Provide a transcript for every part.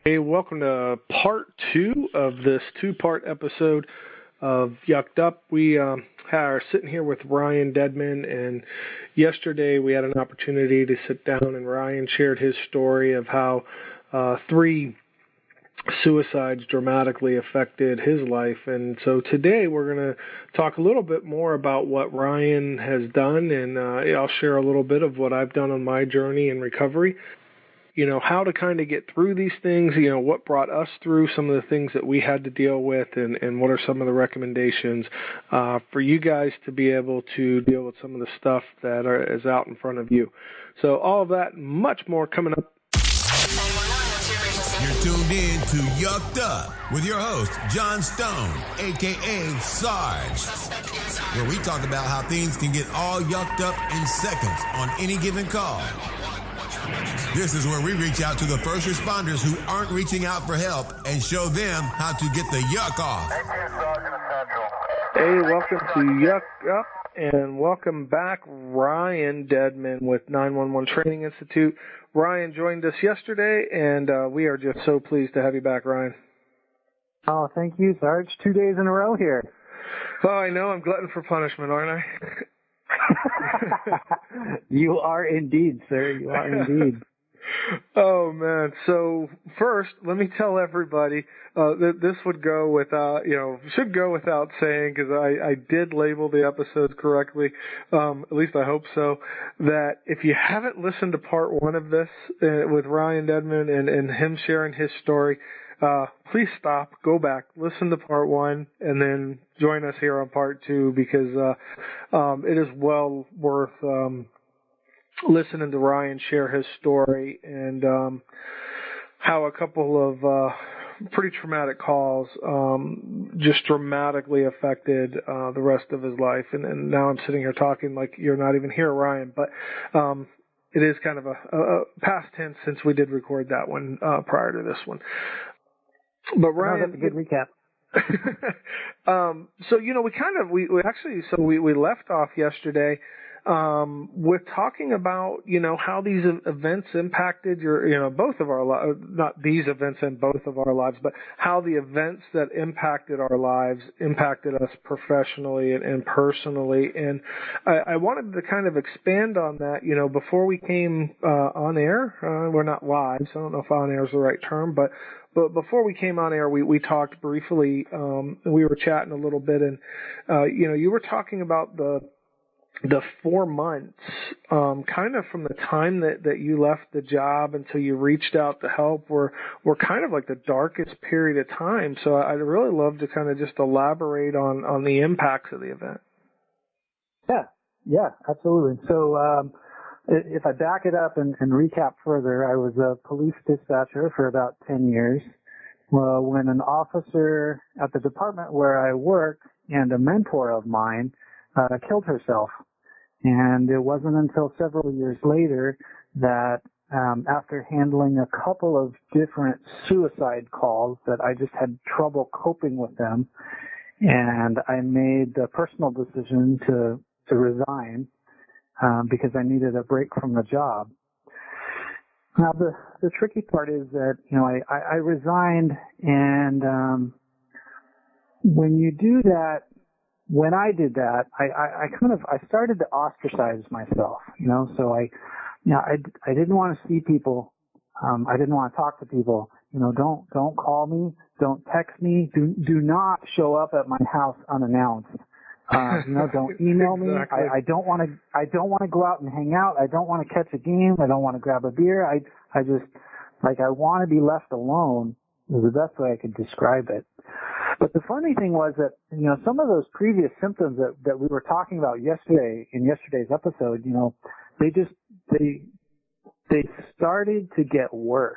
Hey, welcome to part two of this two-part episode of Yucked Up. We are sitting here with Ryan Dedmon, and yesterday we had an opportunity to sit down, and Ryan shared his story of how three suicides dramatically affected his life. And so today we're going to talk a little bit more about what Ryan has done, and I'll share a little bit of what I've done on my journey in recovery. You know, how to kind of get through these things, you know, what brought us through some of the things that we had to deal with, and what are some of the recommendations for you guys to be able to deal with some of the stuff that is out in front of you. So all of that and much more coming up. You're tuned in to Yucked Up with your host, John Stone, a.k.a. Sarge, where we talk about how things can get all yucked up in seconds on any given call. This is where we reach out to the first responders who aren't reaching out for help and show them how to get the yuck off. Hey, welcome to Yuck Up, and welcome back, Ryan Dedmon with 911 Training Institute. Ryan joined us yesterday, and we are just so pleased to have you back, Ryan. Oh, thank you, Sarge. 2 days in a row here. Oh, I know. I'm glutton for punishment, aren't I? You are indeed, sir. You are indeed. Oh, man. So first, let me tell everybody that this would go without, should go without saying, because I did label the episodes correctly, at least I hope so, that if you haven't listened to part one of this with Ryan Dedmon and him sharing his story, please stop, go back, listen to part one, and then join us here on part two, because it is well worth listening to Ryan share his story and how a couple of pretty traumatic calls just dramatically affected the rest of his life. And now I'm sitting here talking like you're not even here, Ryan, but it is kind of a past tense since we did record that one prior to this one. But Ryan, that's a good recap. So we left off yesterday with talking about how these events impacted both of our lives, not these events in both of our lives, but how the events that impacted our lives impacted us professionally and personally. And I wanted to kind of expand on that. Before we came on air, we're not live, so I don't know if on air is the right term, but before we came on air, we talked briefly. We were chatting a little bit, and you were talking about the 4 months, kind of from the time that you left the job until you reached out to help, were kind of like the darkest period of time. So I'd really love to kind of just elaborate on the impacts of the event. Yeah, absolutely. So if I back it up and recap further, I was a police dispatcher for about 10 years. Well, when an officer at the department where I work and a mentor of mine killed herself. And it wasn't until several years later that after handling a couple of different suicide calls that I just had trouble coping with them, and I made the personal decision to resign because I needed a break from the job. Now the tricky part is that I resigned, and when you do that, when I did that, I started to ostracize myself, so I didn't want to see people. I didn't want to talk to people. Don't call me. Don't text me. Do not show up at my house unannounced. Don't email me. Exactly. I don't want to go out and hang out. I don't want to catch a game. I don't want to grab a beer. I want to be left alone is the best way I could describe it. But the funny thing was that, some of those previous symptoms that we were talking about yesterday, in yesterday's episode, they started to get worse.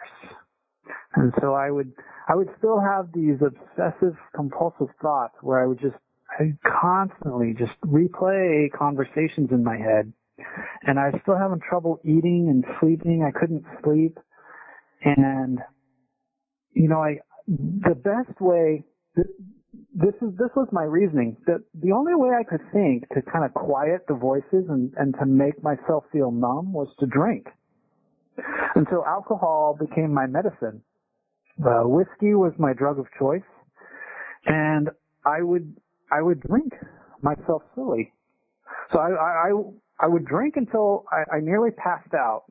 And so I would still have these obsessive compulsive thoughts where I constantly just replay conversations in my head. And I was still having trouble eating and sleeping. I couldn't sleep. And, the best way, this was my reasoning, that the only way I could think to kind of quiet the voices and to make myself feel numb was to drink. And so alcohol became my medicine. Whiskey was my drug of choice, and I would drink myself silly. So I would drink until I nearly passed out,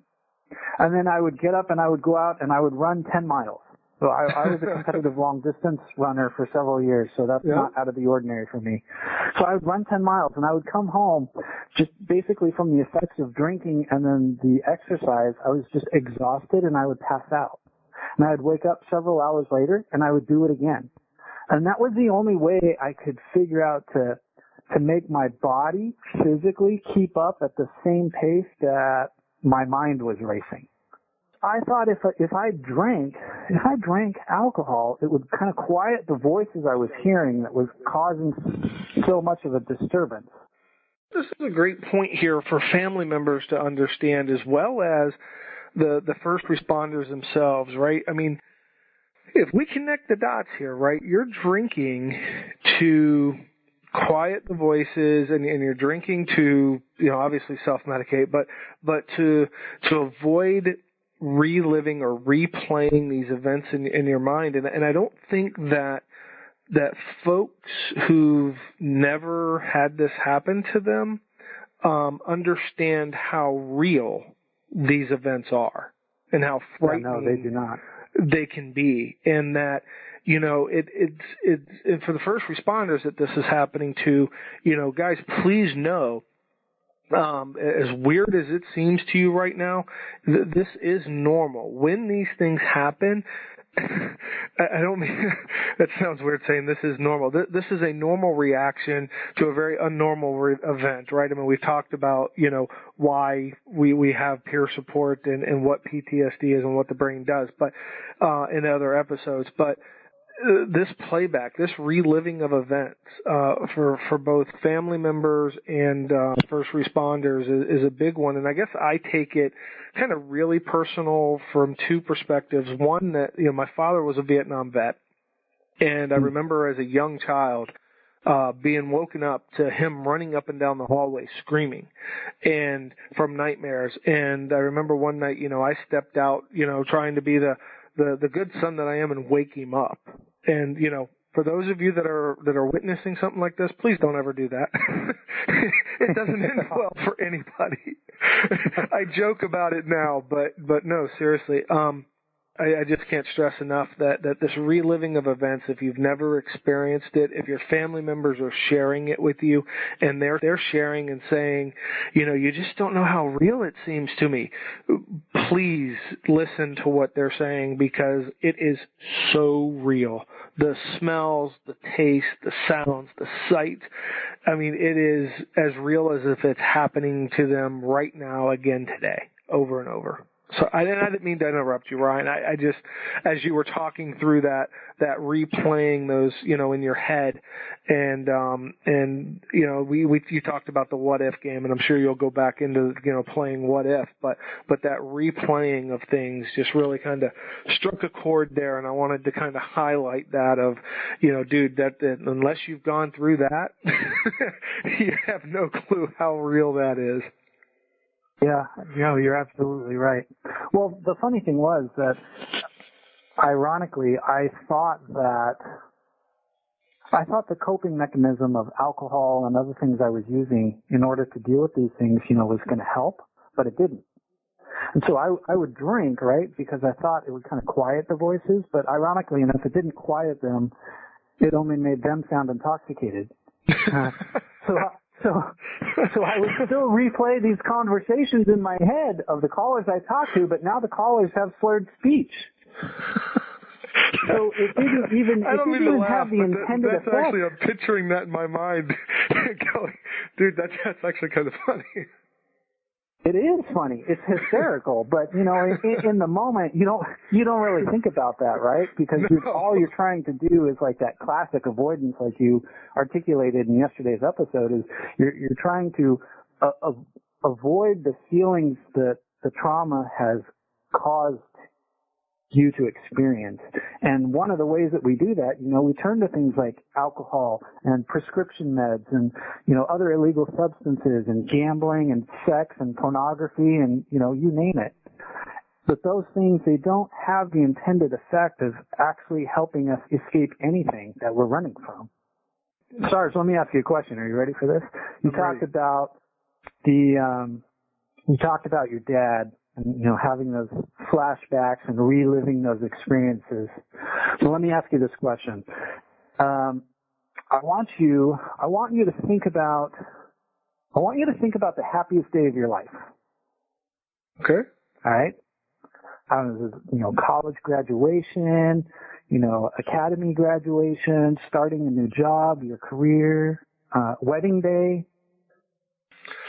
and then I would get up and I would go out and I would run 10 miles. So I was a competitive long distance runner for several years, so that's not out of the ordinary for me. So I would run 10 miles and I would come home just basically from the effects of drinking and then the exercise. I was just exhausted and I would pass out. And I would wake up several hours later and I would do it again. And that was the only way I could figure out to make my body physically keep up at the same pace that my mind was racing. I thought if I drank alcohol, it would kind of quiet the voices I was hearing that was causing so much of a disturbance. This is a great point here for family members to understand, as well as the first responders themselves, right? I mean, if we connect the dots here, right, you're drinking to quiet the voices, and you're drinking to, obviously self-medicate, but to avoid reliving or replaying these events in your mind. And I don't think that folks who've never had this happen to them understand how real these events are and how frightening they do not. They can be, and that it's for the first responders that this is happening to, guys, please know, as weird as it seems to you right now, this is normal. When these things happen, I don't mean, that sounds weird saying this is normal. This is a normal reaction to a very unnormal event, right? I mean, we've talked about, why we have peer support and what PTSD is and what the brain does, but, in other episodes, but this playback, this reliving of events, for both family members and, first responders is a big one. And I guess I take it kind of really personal from two perspectives. One, that, my father was a Vietnam vet, and I remember as a young child, being woken up to him running up and down the hallway screaming and from nightmares. And I remember one night, I stepped out, trying to be the good son that I am and wake him up. And, for those of you that are witnessing something like this, please don't ever do that. It doesn't end well for anybody. I joke about it now, but no, seriously. I just can't stress enough that this reliving of events, if you've never experienced it, if your family members are sharing it with you and they're sharing and saying, you just don't know how real it seems to me, please listen to what they're saying, because it is so real. The smells, the taste, the sounds, the sight, I mean, it is as real as if it's happening to them right now again today, over and over. So I didn't mean to interrupt you, Ryan. I just, as you were talking through that replaying those, in your head, and you talked about the what if game, and I'm sure you'll go back into, playing what if, but that replaying of things just really kind of struck a chord there, and I wanted to kind of highlight that of, dude, that unless you've gone through that, you have no clue how real that is. Yeah, you're absolutely right. Well, the funny thing was that, ironically, I thought the coping mechanism of alcohol and other things I was using in order to deal with these things, was going to help, but it didn't. And so I would drink, right, because I thought it would kind of quiet the voices, but ironically enough, it didn't quiet them. It only made them sound intoxicated. So I would still replay these conversations in my head of the callers I talked to, but now the callers have slurred speech. So it didn't even have the intended effect. That's actually, I'm picturing that in my mind. Going, dude, that's actually kind of funny. It is funny. It's hysterical, but in the moment, you don't really think about that, right? Because all you're trying to do is like that classic avoidance, like you articulated in yesterday's episode, is you're trying to avoid the feelings that the trauma has caused you to experience. And one of the ways that we do that, we turn to things like alcohol and prescription meds and, other illegal substances and gambling and sex and pornography and, you name it. But those things, they don't have the intended effect of actually helping us escape anything that we're running from. Sarge, let me ask you a question. Are you ready for this? You talked about you talked about your dad and, having those flashbacks and reliving those experiences. So let me ask you this question. I want you to think about the happiest day of your life. Okay. All right. College graduation, academy graduation, starting a new job, your career, wedding day,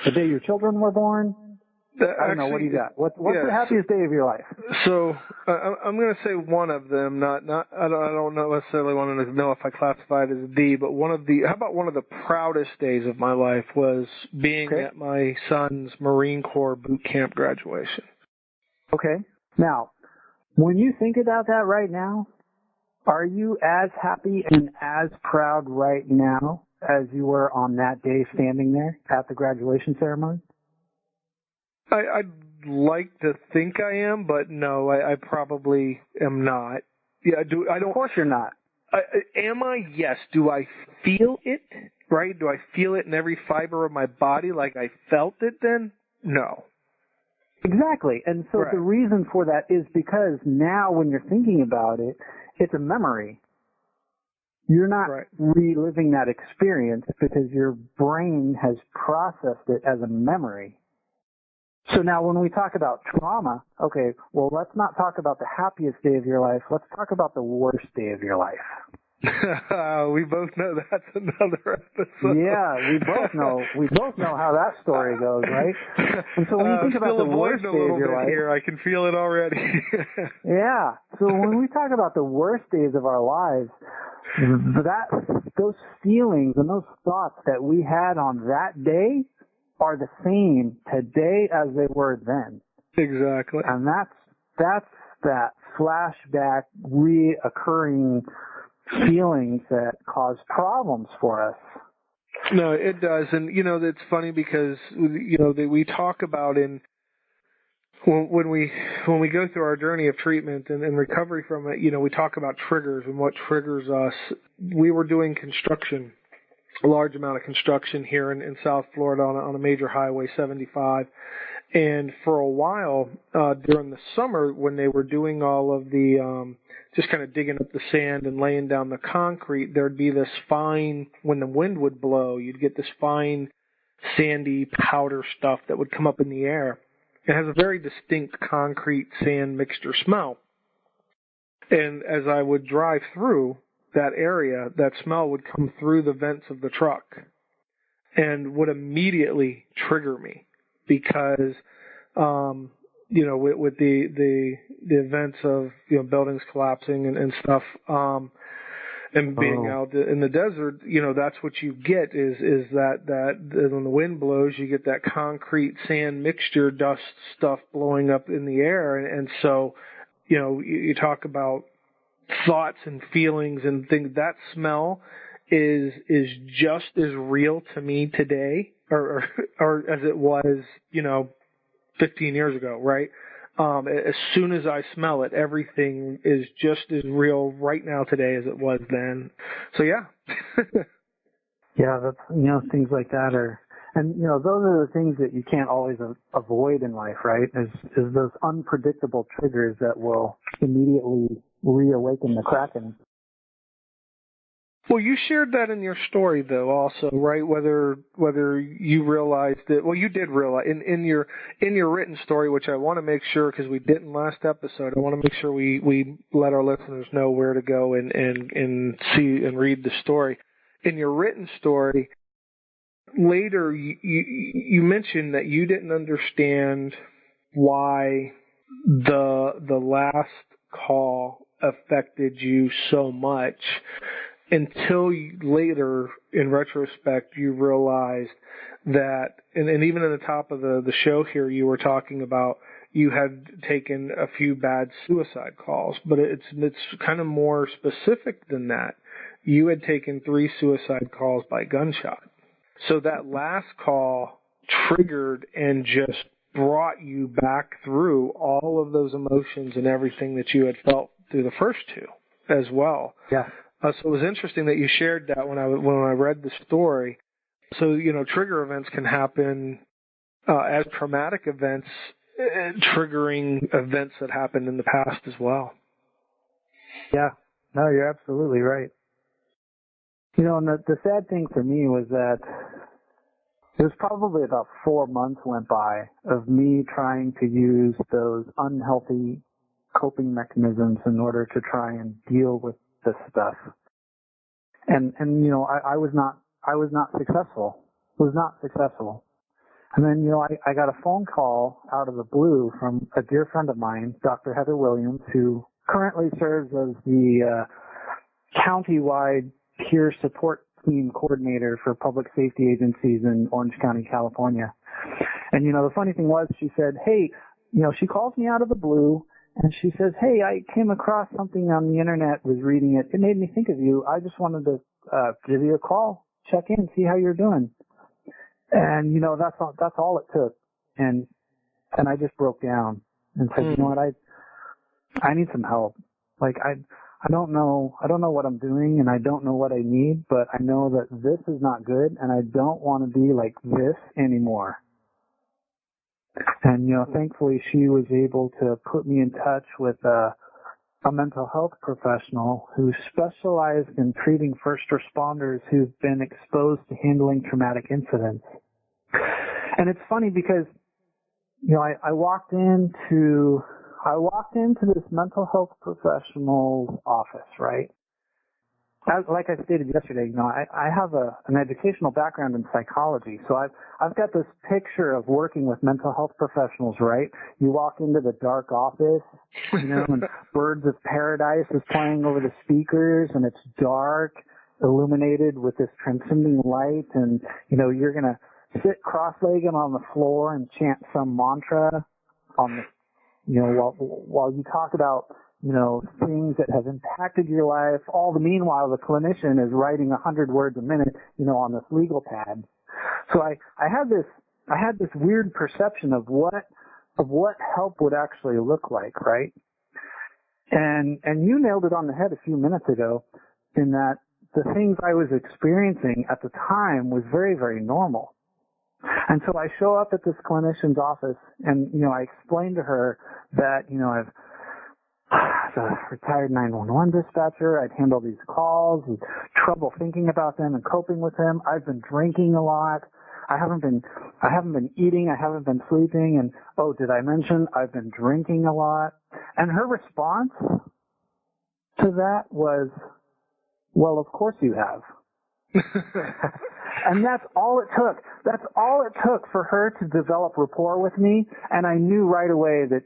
the day your children were born. I don't know. What do you got? What's the happiest day of your life? So I'm going to say one of them. Not. I don't necessarily want to know if I classify it as the, but how about one of the proudest days of my life was being at my son's Marine Corps boot camp graduation. Okay. Now, when you think about that right now, are you as happy and as proud right now as you were on that day standing there at the graduation ceremony? I'd like to think I am, but no, I probably am not. Yeah, Of course you're not. Am I? Yes. Do I feel it? Right? Do I feel it in every fiber of my body like I felt it then? No. Exactly. And so the reason for that is because now when you're thinking about it, it's a memory. You're not reliving that experience because your brain has processed it as a memory. So now when we talk about trauma, okay, well, let's not talk about the happiest day of your life. Let's talk about the worst day of your life. We both know that's another episode. Yeah, we both know how that story goes, right? And so when you think about the worst day of your life, here, I can feel it already. Yeah. So when we talk about the worst days of our lives, those feelings and those thoughts that we had on that day are the same today as they were then. Exactly. And that's that flashback reoccurring feelings that cause problems for us. No, it does. And, it's funny because, we talk about when we go through our journey of treatment and recovery from it, we talk about triggers and what triggers us. We were doing construction, a large amount of construction here in South Florida on a major highway, 75. And for a while, during the summer, when they were doing all of the, just kind of digging up the sand and laying down the concrete, there'd be this fine, when the wind would blow, you'd get this fine, sandy powder stuff that would come up in the air. It has a very distinct concrete sand mixture smell. And as I would drive through that area, that smell would come through the vents of the truck and would immediately trigger me because, with the events of, buildings collapsing and stuff, and being out in the desert, that's what you get is that when the wind blows, you get that concrete sand mixture dust stuff blowing up in the air. And so, you talk about thoughts and feelings and things. That smell is just as real to me today or as it was, 15 years ago, right? As soon as I smell it, everything is just as real right now today as it was then. So yeah. Yeah, that's, things like that and those are the things that you can't always avoid in life, right? Is those unpredictable triggers that will immediately reawaken the Kraken. Well, you shared that in your story, though, also, right? Whether you realized that, well, you did realize in your written story, which I want to make sure, because we didn't last episode, I want to make sure we let our listeners know where to go and see and read the story. In your written story, later you mentioned that you didn't understand why the last call affected you so much until later, in retrospect, you realized that, and even in the top of the show here, you were talking about you had taken a few bad suicide calls, but it's kind of more specific than that. You had taken 3 suicide calls by gunshot. So that last call triggered and just brought you back through all of those emotions and everything that you had felt through the first two as well. Yeah. So it was interesting that you shared that when I read the story. So, trigger events can happen as traumatic events, triggering events that happened in the past as well. Yeah. No, you're absolutely right. And the sad thing for me was that it was probably about 4 months went by of me trying to use those unhealthy coping mechanisms in order to try and deal with this stuff. And I was not successful. Was not successful. And then, I got a phone call out of the blue from a dear friend of mine, Dr. Heather Williams, who currently serves as the county-wide peer support team coordinator for public safety agencies in Orange County, California. And, the funny thing was, she said, hey, she calls me out of the blue, and she says, hey, I came across something on the internet, was reading it. It made me think of you. I just wanted to give you a call, check in, see how you're doing. And, that's all it took. And I just broke down and said, you know what, I need some help. Like, I don't know what I'm doing, and I don't know what I need, but I know that this is not good, and I don't want to be like this anymore. And, thankfully she was able to put me in touch with a mental health professional who specialized in treating first responders who've been exposed to handling traumatic incidents. And it's funny because, I walked into this mental health professional's office, right? Like I stated yesterday, I have an educational background in psychology, so I've got this picture of working with mental health professionals, right? You walk into the dark office, and Birds of Paradise is playing over the speakers, and it's dark, illuminated with this transcending light, and, you're gonna sit cross-legged on the floor and chant some mantra on the, while you talk about, things that have impacted your life. All the meanwhile, the clinician is writing 100 words a minute, on this legal pad. So I had this weird perception of what help would actually look like, right? And you nailed it on the head a few minutes ago, in that the things I was experiencing at the time was very, very normal. And so I show up at this clinician's office, and I explained to her that I've a retired 911 dispatcher. I'd handle these calls, with trouble thinking about them and coping with them. I've been drinking a lot. I haven't been eating. I haven't been sleeping. And, oh, did I mention I've been drinking a lot? And her response to that was, well, of course you have. And that's all it took. That's all it took for her to develop rapport with me. And I knew right away that,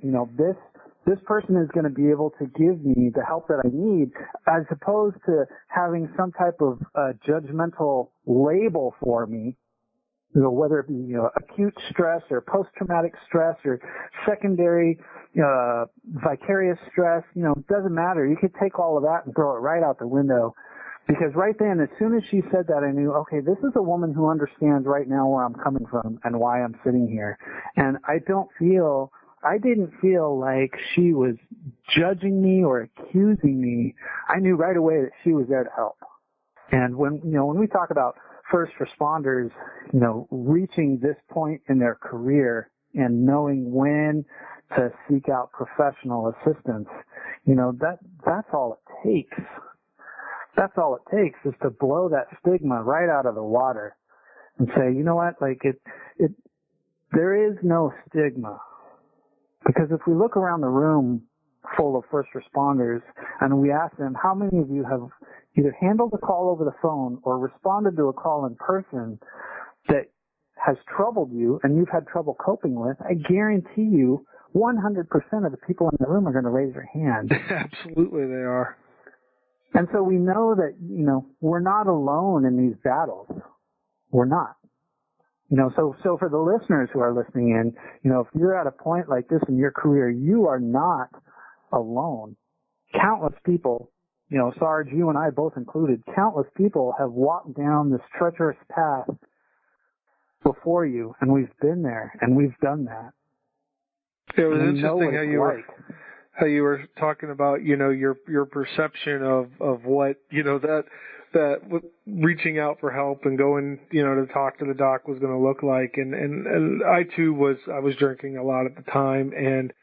this person is going to be able to give me the help that I need, as opposed to having some type of judgmental label for me, whether it be acute stress or post-traumatic stress or secondary vicarious stress. It doesn't matter. You could take all of that and throw it right out the window, because right then, as soon as she said that, I knew, okay, this is a woman who understands right now where I'm coming from and why I'm sitting here. And I didn't feel like she was judging me or accusing me. I knew right away that she was there to help. And when we talk about first responders, reaching this point in their career and knowing when to seek out professional assistance, that's all it takes. That's all it takes, is to blow that stigma right out of the water and say, you know what, there is no stigma. Because if we look around the room full of first responders and we ask them, how many of you have either handled a call over the phone or responded to a call in person that has troubled you and you've had trouble coping with, I guarantee you 100% of the people in the room are going to raise their hand. Absolutely they are. And so we know that, we're not alone in these battles. We're not. So for the listeners who are listening in, if you're at a point like this in your career, you are not alone. Countless people, Sarge, you and I both included, countless people have walked down this treacherous path before you, and we've been there, and we've done that. It was we know interesting what it's like. how you were talking about, your perception of what, that reaching out for help and going, to talk to the doc was going to look like. And I too I was drinking a lot at the time and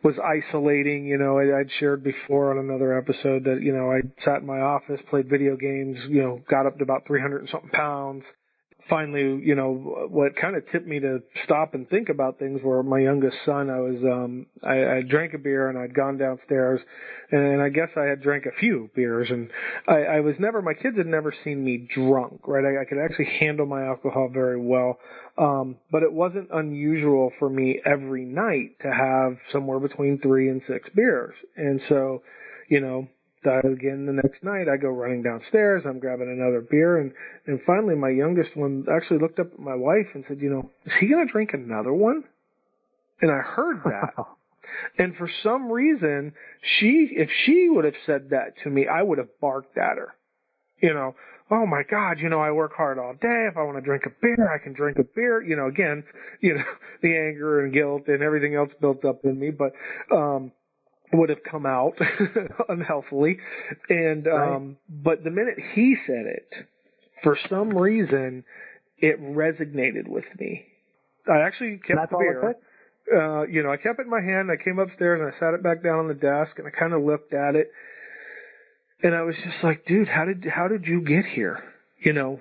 was isolating. I'd shared before on another episode that, I sat in my office, played video games, got up to about 300 and something pounds. Finally, what kind of tipped me to stop and think about things were my youngest son. I drank a beer and I'd gone downstairs and I guess I had drank a few beers and my kids had never seen me drunk, right? I could actually handle my alcohol very well. But it wasn't unusual for me every night to have somewhere between 3 and 6 beers. And so, again, the next night I go running downstairs, I'm grabbing another beer, and finally my youngest one actually looked up at my wife and said, is he going to drink another one? And I heard that. And for some reason, if she would have said that to me, I would have barked at her. Oh my God, I work hard all day. If I want to drink a beer, I can drink a beer. Again, the anger and guilt and everything else built up in me, but, would have come out unhealthily. And, right. But the minute he said it, for some reason, it resonated with me. I actually kept the beer. I kept it in my hand. I came upstairs and I sat it back down on the desk and I kind of looked at it. And I was just like, dude, how did you get here?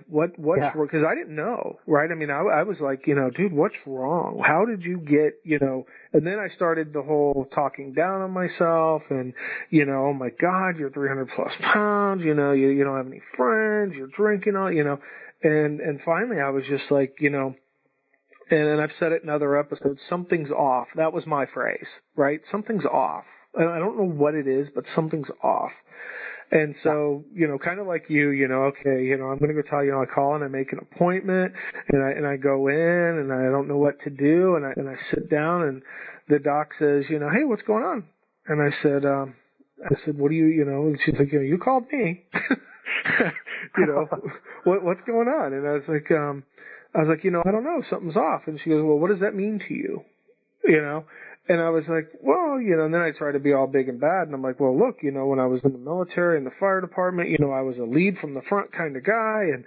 What's wrong? Because I didn't know, right? I mean, I was like, dude, what's wrong? How did you get, and then I started the whole talking down on myself and, oh my God, you're 300 plus pounds, you don't have any friends, you're drinking all, and finally I was just like, and I've said it in other episodes, something's off. That was my phrase, right? Something's off. And I don't know what it is, but something's off. And so, kind of like you, okay, I'm going to go tell you, I call and I make an appointment and I go in and I don't know what to do and I sit down and the doc says, hey, what's going on? And I said, what do you, and she's like, you called me, what's going on? And I was like, I don't know, something's off. And she goes, well, what does that mean to you? And I was like, well, and then I try to be all big and bad. And I'm like, well, look, when I was in the military and the fire department, I was a lead from the front kind of guy. And,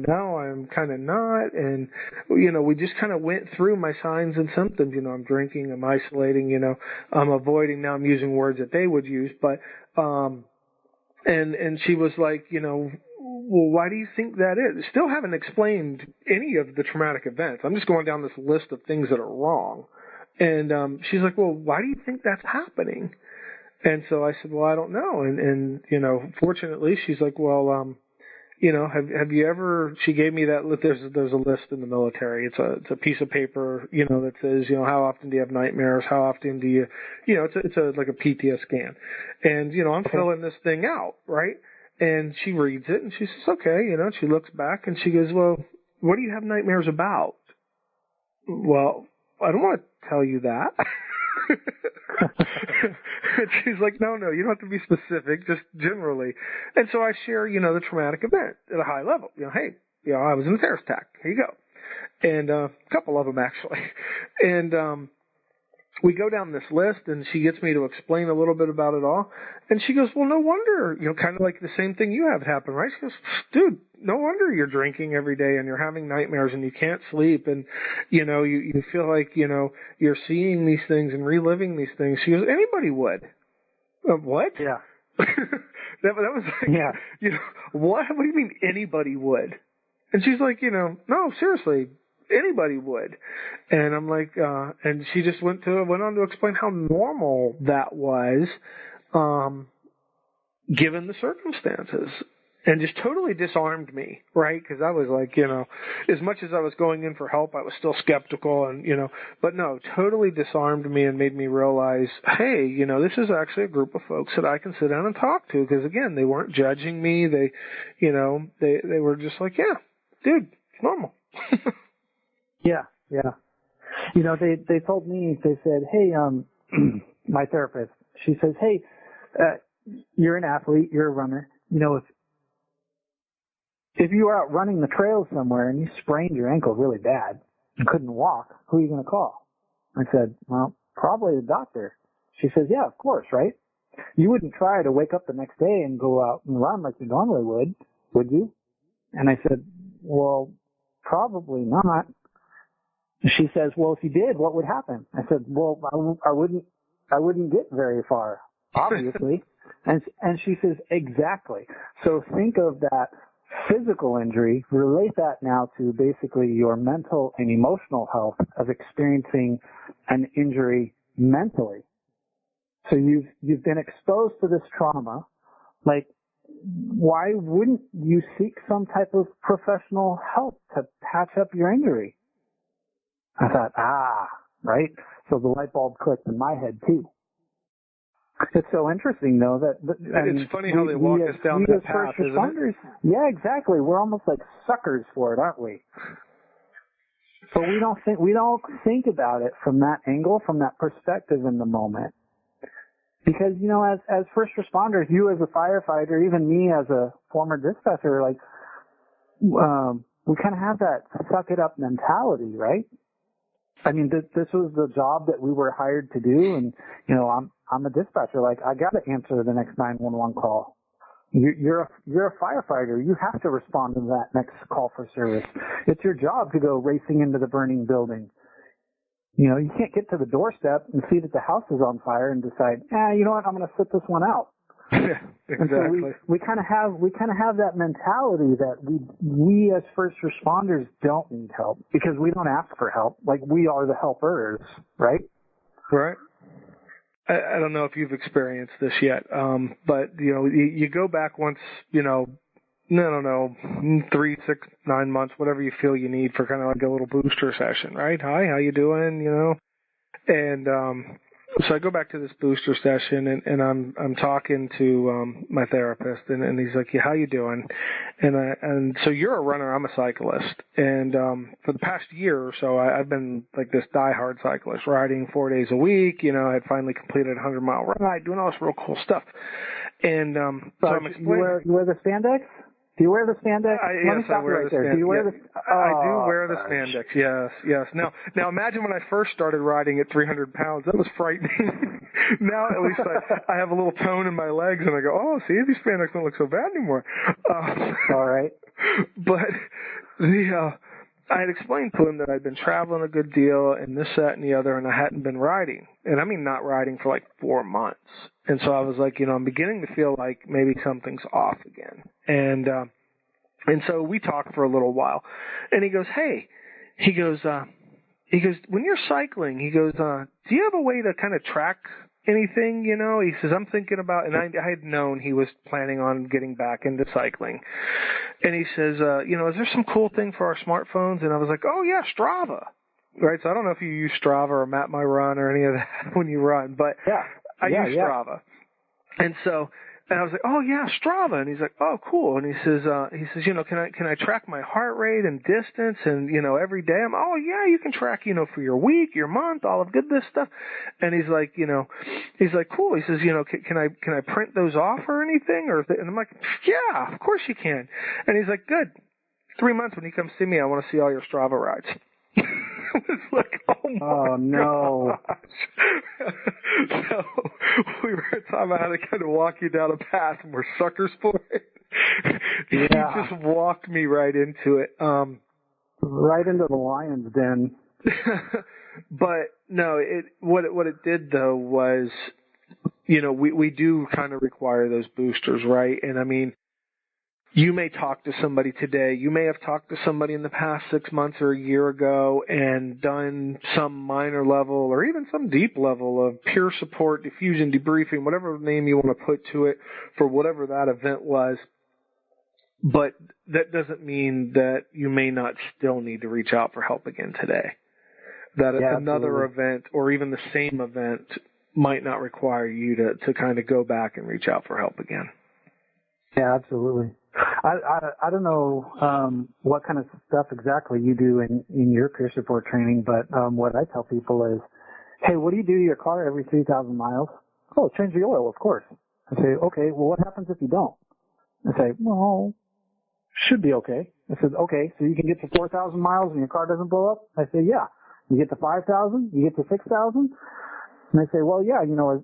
now I'm kind of not. And, we just kind of went through my signs and symptoms. I'm drinking, I'm isolating, I'm avoiding. Now I'm using words that they would use. But, and she was like, well, why do you think that is? Still haven't explained any of the traumatic events. I'm just going down this list of things that are wrong. And she's like, well, why do you think that's happening? And so I said, well, I don't know. And fortunately, she's like, well, have you ever? She gave me that. There's a list in the military. It's a piece of paper, that says, how often do you have nightmares? How often do you, it's like a PTS scan. And I'm filling this thing out, right? And she reads it and she says, okay, she looks back and she goes, well, what do you have nightmares about? Well, I don't want to tell you that. And she's like, no, you don't have to be specific, just generally. And so I share, the traumatic event at a high level. Hey, I was in a terrorist attack. Here you go. And a couple of them, actually. And we go down this list, and she gets me to explain a little bit about it all. And she goes, well, no wonder, kind of like the same thing you have happen, right? She goes, dude, no wonder you're drinking every day and you're having nightmares and you can't sleep and, you feel like, you're seeing these things and reliving these things. She goes, anybody would. What? Yeah. that was like, yeah. What do you mean anybody would? And she's like, no, seriously. Anybody would. And I'm like, and she just went on to explain how normal that was, given the circumstances. And just totally disarmed me, right? Because I was like, as much as I was going in for help, I was still skeptical and, but no, totally disarmed me and made me realize, hey, this is actually a group of folks that I can sit down and talk to. Because again, they weren't judging me. They, they were just like, yeah, dude, it's normal. Yeah. They told me, they said, hey, my therapist, she says, hey, you're an athlete, you're a runner. If you were out running the trail somewhere and you sprained your ankle really bad and couldn't walk, who are you going to call? I said, well, probably the doctor. She says, yeah, of course, right? You wouldn't try to wake up the next day and go out and run like you normally would you? And I said, well, probably not. She says, well, if you did, what would happen? I said, well, I wouldn't get very far, obviously. and she says, exactly. So think of that physical injury, relate that now to basically your mental and emotional health of experiencing an injury mentally. So you've been exposed to this trauma. Like, why wouldn't you seek some type of professional help to patch up your injury? I thought, right? So the light bulb clicked in my head too. It's so interesting though that it's funny how they walk us down that path, isn't it? Yeah, exactly. We're almost like suckers for it, aren't we? But we don't think about it from that angle, from that perspective in the moment. Because, you know, as first responders, you as a firefighter, even me as a former dispatcher, like, we kind of have that suck it up mentality, right? I mean, this was the job that we were hired to do, and, you know, I'm a dispatcher. Like, I got to answer the next 911 call. You're a firefighter. You have to respond to that next call for service. It's your job to go racing into the burning building. You know, you can't get to the doorstep and see that the house is on fire and decide, you know what, I'm going to sit this one out. Yeah, exactly. And so we kind of have that mentality that we as first responders don't need help because we don't ask for help. Like, we are the helpers, right? Right. I don't know if you've experienced this yet, but, you know, you go back once, you know, I don't know, 3, 6, 9 months, whatever you feel you need for kind of like a little booster session, right? Hi, how you doing? You know, and so I go back to this booster session, and I'm talking to my therapist, and he's like, "Yeah, how you doing?" And so you're a runner, I'm a cyclist, and for the past year or so, I've been like this diehard cyclist, riding 4 days a week. You know, I had finally completed a 100-mile ride, doing all this real cool stuff, and so I'm explaining. You wear the spandex? Do you wear the spandex? Yes, I wear the spandex. Do you wear the? I do wear the spandex. Yes. Now imagine when I first started riding at 300 pounds. That was frightening. Now at least I have a little tone in my legs, and I go, oh, see, these spandex don't look so bad anymore. All right. But I had explained to him that I'd been traveling a good deal, and this, that, and the other, and I hadn't been riding. And I mean not riding for like 4 months. And so I was like, you know, I'm beginning to feel like maybe something's off again. And so we talked for a little while. And he goes, hey, he goes, when you're cycling, he goes, do you have a way to kind of track anything, you know? He says, I'm thinking about, and I had known he was planning on getting back into cycling. And he says, you know, is there some cool thing for our smartphones? And I was like, oh yeah, Strava. Right? So I don't know if you use Strava or Map My Run or any of that when you run, but I use Strava. And so, and I was like, oh yeah, Strava. And he's like, oh cool. And he says, you know, can I track my heart rate and distance and, you know, every day? I'm, oh yeah, you can track, you know, for your week, your month, all of this stuff. And he's like, you know, he's like, cool. He says, you know, can I print those off or anything? And I'm like, yeah, of course you can. And he's like, good. 3 months when you come see me, I want to see all your Strava rides. It's like, oh no. So we were talking about how to kind of walk you down a path, and we're suckers for it. Yeah. He just walked me right into it. Right into the lion's den. But no, what it did though was, you know, we do kind of require those boosters, right? And I mean, you may talk to somebody today. You may have talked to somebody in the past 6 months or a year ago and done some minor level or even some deep level of peer support, diffusion, debriefing, whatever name you want to put to it for whatever that event was. But that doesn't mean that you may not still need to reach out for help again today. That another event or even the same event might not require you to kind of go back and reach out for help again. Yeah, absolutely. I don't know what kind of stuff exactly you do in your peer support training, but what I tell people is, hey, what do you do to your car every 3,000 miles? Oh, change the oil, of course. I say, okay, well, what happens if you don't? I say, well, should be okay. I said, okay, so you can get to 4,000 miles and your car doesn't blow up? I say, yeah. You get to 5,000? You get to 6,000? And they say, well, yeah,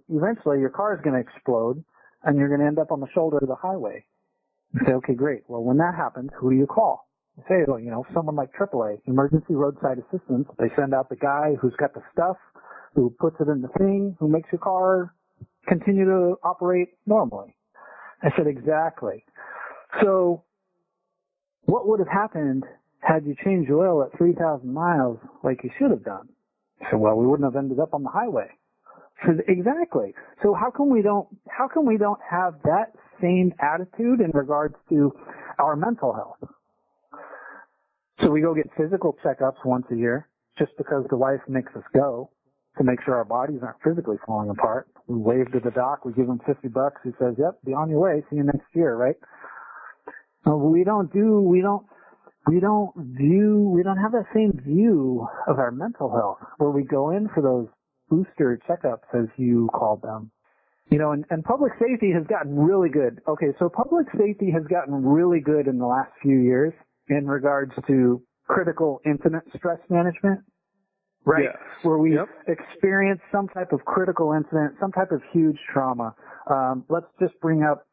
eventually your car is going to explode and you're going to end up on the shoulder of the highway. You say, okay, great. Well, when that happens, who do you call? You say, well, someone like AAA, Emergency Roadside Assistance. They send out the guy who's got the stuff, who puts it in the thing, who makes your car continue to operate normally. I said, exactly. So what would have happened had you changed oil at 3,000 miles like you should have done? I said, well, we wouldn't have ended up on the highway. I said, exactly. So how come we don't have that same attitude in regards to our mental health? So we go get physical checkups once a year just because the wife makes us go to make sure our bodies aren't physically falling apart. We wave to the doc. We give him $50. He says, yep, be on your way. See you next year, right? We don't have that same view of our mental health where we go in for those booster checkups, as you called them. And public safety has gotten really good. Okay, so public safety has gotten really good in the last few years in regards to critical incident stress management, right? Yes. Where we experience some type of critical incident, some type of huge trauma. Let's just bring up,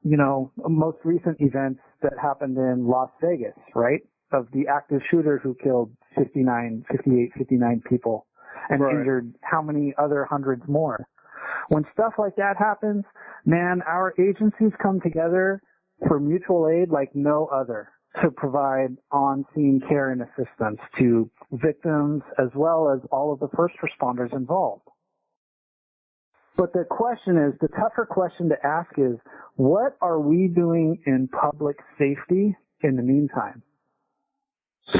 most recent events that happened in Las Vegas, right? Of the active shooter who killed 59 people and injured how many other hundreds more. When stuff like that happens, man, our agencies come together for mutual aid like no other to provide on-scene care and assistance to victims as well as all of the first responders involved. But the tougher question to ask is, what are we doing in public safety in the meantime?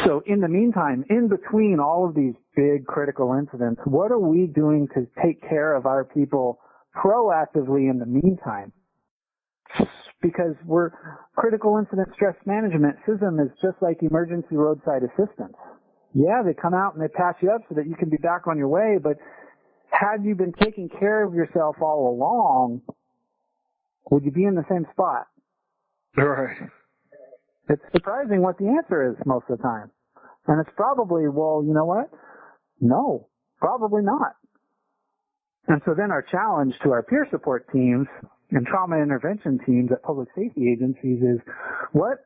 So in the meantime, in between all of these big critical incidents, what are we doing to take care of our people proactively in the meantime? Because critical incident stress management, CISM, is just like emergency roadside assistance. Yeah, they come out and they patch you up so that you can be back on your way, but had you been taking care of yourself all along, would you be in the same spot? Right. It's surprising what the answer is most of the time. And it's probably, well, you know what? No, probably not. And so then our challenge to our peer support teams and trauma intervention teams at public safety agencies is, what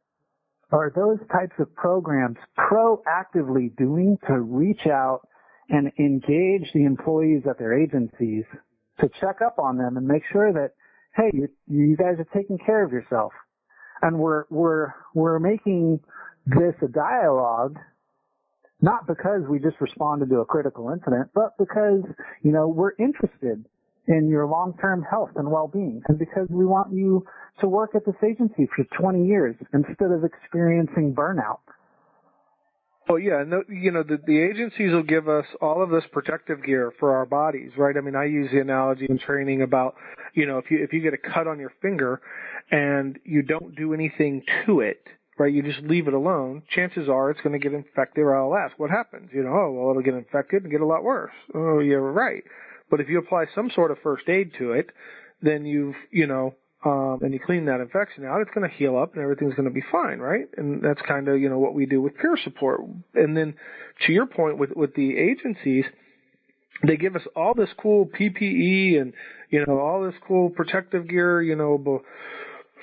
are those types of programs proactively doing to reach out and engage the employees at their agencies to check up on them and make sure that, hey, you guys are taking care of yourself. And we're making this a dialogue, not because we just responded to a critical incident, but because, we're interested in your long-term health and well-being, and because we want you to work at this agency for 20 years instead of experiencing burnout. Well, yeah, the agencies will give us all of this protective gear for our bodies, right? I mean, I use the analogy in training about, if you get a cut on your finger and you don't do anything to it, right, you just leave it alone, chances are it's going to get infected, or I'll ask, what happens? It'll get infected and get a lot worse. Oh, you're right. But if you apply some sort of first aid to it, then and you clean that infection out, it's going to heal up and everything's going to be fine, right? And that's kind of, what we do with peer support. And then to your point with the agencies, they give us all this cool PPE and, all this cool protective gear,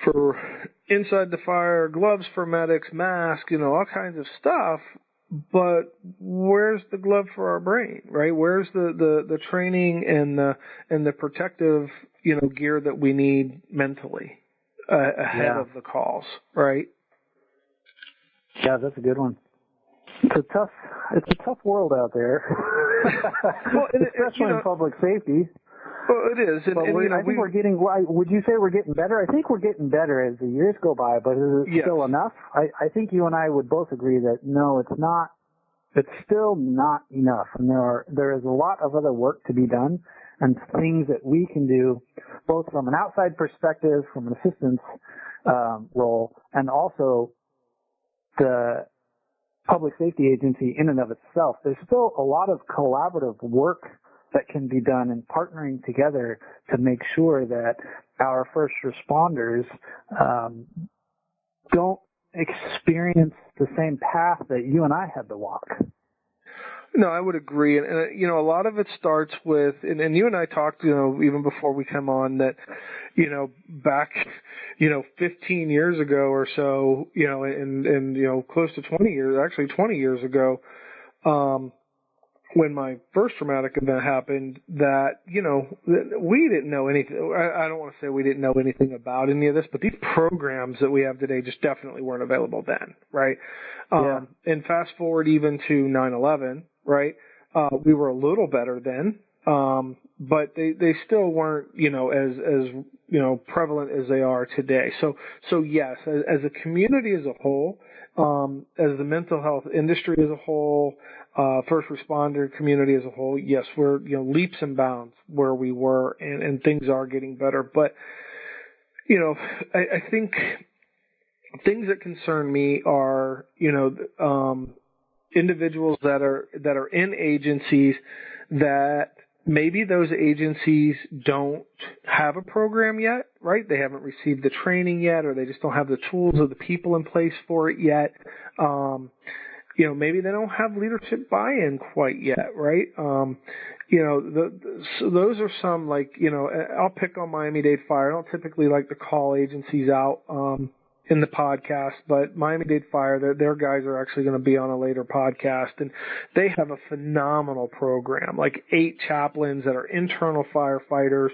for inside the fire, gloves for medics, masks, all kinds of stuff. But where's the glove for our brain, right? Where's the training and the protective, gear that we need mentally ahead of the calls, right? Yeah, that's a good one. It's a tough world out there. Well, especially in public safety. Well, it is. But I think we're getting. Would you say we're getting better? I think we're getting better as the years go by. But is it still enough? I think you and I would both agree that no, it's not. It's still not enough, and there is a lot of other work to be done, and things that we can do, both from an outside perspective, from an assistance role, and also the public safety agency in and of itself. There's still a lot of collaborative work that can be done in partnering together to make sure that our first responders don't experience the same path that you and I had to walk. No, I would agree. And a lot of it starts with, and you and I talked, even before we come on that, back, 15 years ago or so, and close to 20 years, actually 20 years ago, when my first traumatic event happened, that, we didn't know anything. I don't want to say we didn't know anything about any of this, but these programs that we have today just definitely weren't available then, right? Yeah. And fast forward even to 9/11, right? We were a little better then, but they still weren't, as prevalent as they are today. So yes, as a community as a whole, as the mental health industry as a whole, first responder community as a whole, yes, we're, leaps and bounds where we were, and things are getting better. But, I think things that concern me are, individuals that are in agencies that maybe those agencies don't have a program yet, right? They haven't received the training yet, or they just don't have the tools or the people in place for it yet. Maybe they don't have leadership buy-in quite yet, right? So those are some, I'll pick on Miami-Dade Fire. I don't typically like to call agencies out in the podcast, but Miami-Dade Fire, their guys are actually going to be on a later podcast, and they have a phenomenal program, like 8 chaplains that are internal firefighters,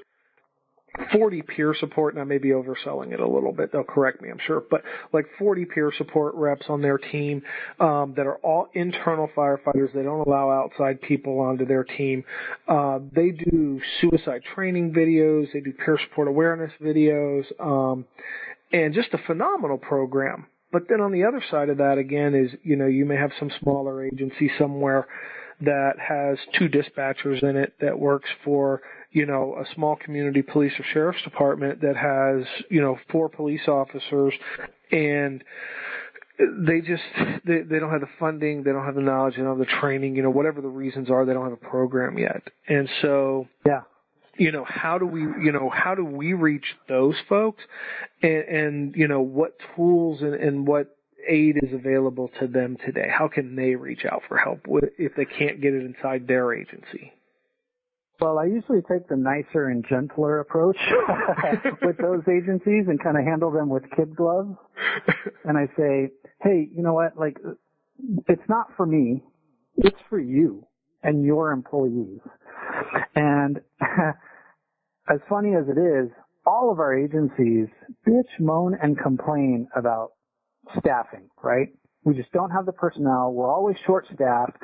40 peer support, and I may be overselling it a little bit. They'll correct me, I'm sure, but like 40 peer support reps on their team that are all internal firefighters. They don't allow outside people onto their team. They do suicide training videos. They do peer support awareness videos, and just a phenomenal program. But then on the other side of that, again, is, you may have some smaller agency somewhere that has 2 dispatchers in it that works for, a small community police or sheriff's department that has, 4 police officers, and they don't have the funding, they don't have the knowledge, they don't have the training, whatever the reasons are, they don't have a program yet. And so, yeah. How do we reach those folks, and what tools and what aid is available to them today? How can they reach out for help if they can't get it inside their agency? Well, I usually take the nicer and gentler approach with those agencies and kind of handle them with kid gloves. And I say, hey, you know what? Like, it's not for me. It's for you and your employees. And as funny as it is, all of our agencies bitch, moan, and complain about staffing, right? We just don't have the personnel. We're always short-staffed.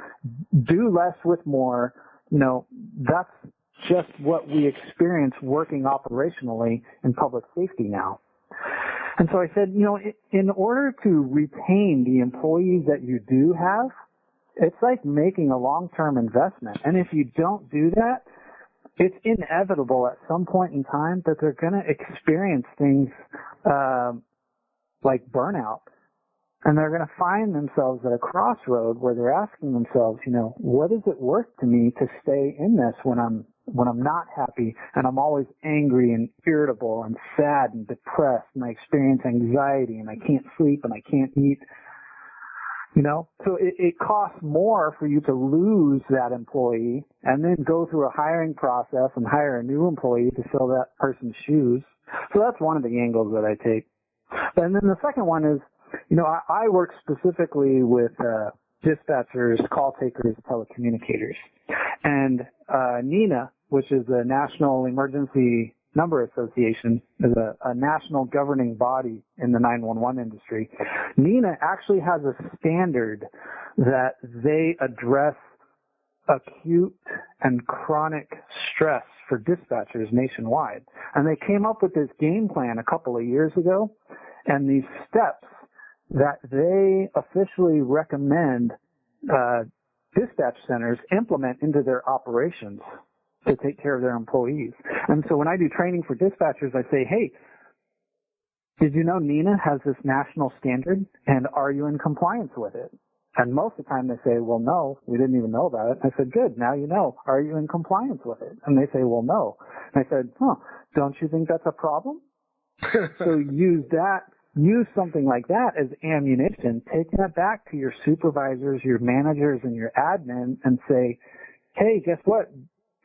Do less with more. That's just what we experience working operationally in public safety now. And so I said, in order to retain the employees that you do have, it's like making a long-term investment. And if you don't do that, it's inevitable at some point in time that they're going to experience things like burnout. And they're going to find themselves at a crossroad where they're asking themselves, what is it worth to me to stay in this when I'm not happy and I'm always angry and irritable and sad and depressed and I experience anxiety and I can't sleep and I can't eat, So it costs more for you to lose that employee and then go through a hiring process and hire a new employee to fill that person's shoes. So that's one of the angles that I take. And then the second one is, I work specifically with dispatchers, call takers, telecommunicators. And NENA, which is the National Emergency Number Association, is a national governing body in the 911 industry. NENA actually has a standard that they address acute and chronic stress for dispatchers nationwide. And they came up with this game plan a couple of years ago, and these steps that they officially recommend dispatch centers implement into their operations to take care of their employees. And so when I do training for dispatchers, I say, hey, did you know NENA has this national standard, and are you in compliance with it? And most of the time they say, well, no, we didn't even know about it. I said, good, now you know. Are you in compliance with it? And they say, well, no. And I said, don't you think that's a problem? So use that use something like that as ammunition, take that back to your supervisors, your managers, and your admin and say, hey, guess what?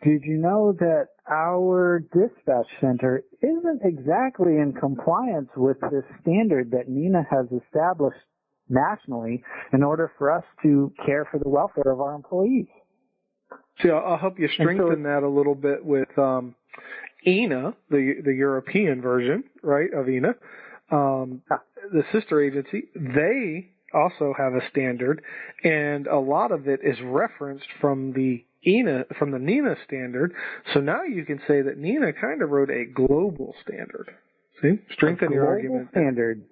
Did you know that our dispatch center isn't exactly in compliance with this standard that NENA has established nationally in order for us to care for the welfare of our employees? See, I'll help you strengthen that a little bit with ENA, the European version, right, of ENA. The sister agency, they also have a standard, and a lot of it is referenced from the NENA standard. So now you can say that NENA kind of wrote a global standard. See, strengthen your argument. Standard.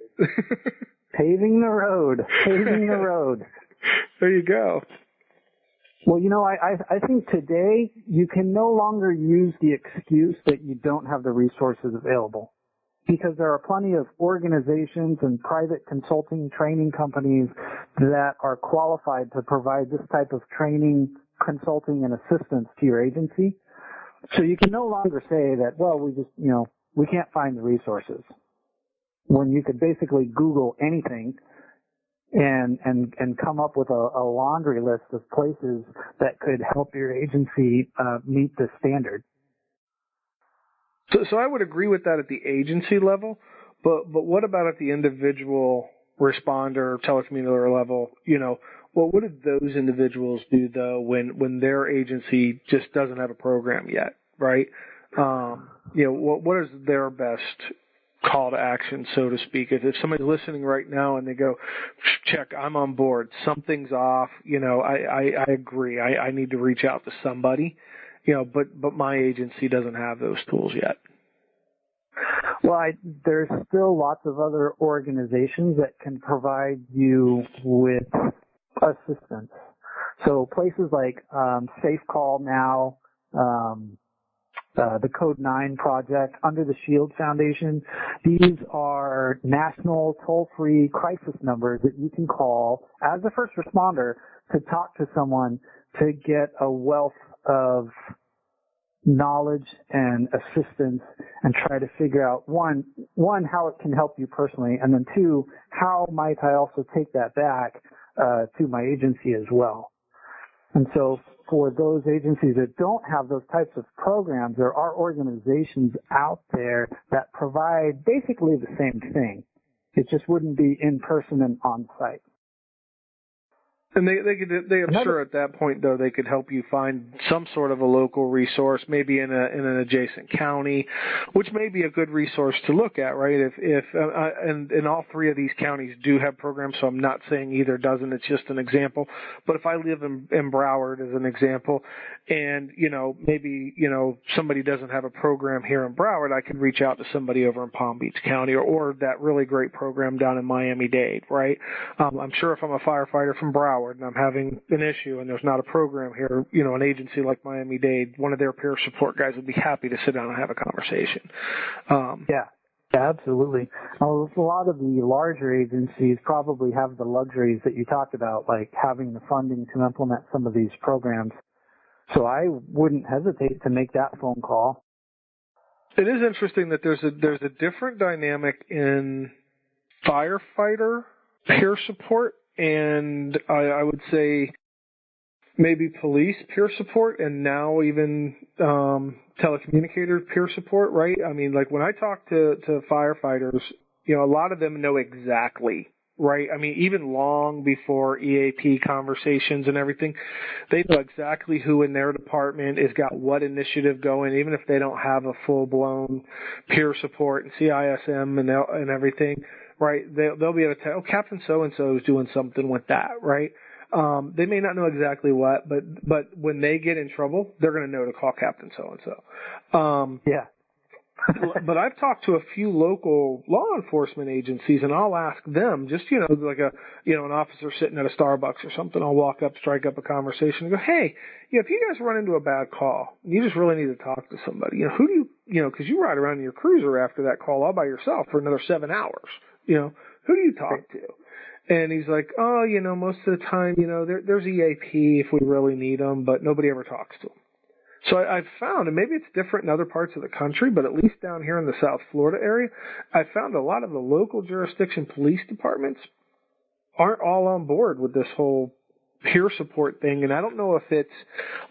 Paving the road. Paving the road. There you go. Well, I think today you can no longer use the excuse that you don't have the resources available, because there are plenty of organizations and private consulting training companies that are qualified to provide this type of training, consulting, and assistance to your agency. So you can no longer say that, well, we can't find the resources, when you could basically Google anything and come up with a laundry list of places that could help your agency meet the standard. So I would agree with that at the agency level, but what about at the individual responder, telecommunicator level? What do those individuals do though when their agency just doesn't have a program yet, right? What is their best call to action, so to speak? If somebody's listening right now and they go, check, I'm on board, something's off, I agree, I need to reach out to somebody, but my agency doesn't have those tools yet. Well, there's still lots of other organizations that can provide you with assistance. So places like Safe Call Now, the Code 9 Project, Under the Shield Foundation. These are national toll-free crisis numbers that you can call as a first responder to talk to someone to get a wealth of knowledge and assistance and try to figure out, one, how it can help you personally, and then two, how might I also take that back to my agency as well. And so for those agencies that don't have those types of programs, there are organizations out there that provide basically the same thing. It just wouldn't be in person and on site. And I'm sure at that point, though, they could help you find some sort of a local resource, maybe in an adjacent county, which may be a good resource to look at, right? And all three of these counties do have programs, so I'm not saying either doesn't. It's just an example. But if I live in Broward, as an example, and maybe somebody doesn't have a program here in Broward, I can reach out to somebody over in Palm Beach County, or that really great program down in Miami-Dade, right? I'm sure if I'm a firefighter from Broward and I'm having an issue and there's not a program here, an agency like Miami-Dade, one of their peer support guys would be happy to sit down and have a conversation. Yeah, absolutely. A lot of the larger agencies probably have the luxuries that you talked about, like having the funding to implement some of these programs. So I wouldn't hesitate to make that phone call. It is interesting that there's a different dynamic in firefighter peer support, and I would say maybe police peer support, and now even telecommunicator peer support, right? I mean, like when I talk to firefighters, a lot of them know exactly, right? I mean, even long before EAP conversations and everything, they know exactly who in their department has got what initiative going, even if they don't have a full-blown peer support and CISM and everything. Right, they'll be able to tell, Captain so-and-so is doing something with that, right? They may not know exactly what, but when they get in trouble, they're going to know to call Captain so-and-so. Yeah. But I've talked to a few local law enforcement agencies, and I'll ask them, just, like an officer sitting at a Starbucks or something, I'll walk up, strike up a conversation, and go, hey, if you guys run into a bad call, you just really need to talk to somebody. Who do you, because you ride around in your cruiser after that call all by yourself for another 7 hours. Who do you talk to? And he's like, most of the time, there's EAP if we really need them, but nobody ever talks to them. So I've found, and maybe it's different in other parts of the country, but at least down here in the South Florida area, I found a lot of the local jurisdiction police departments aren't all on board with this whole peer support thing. And I don't know if it's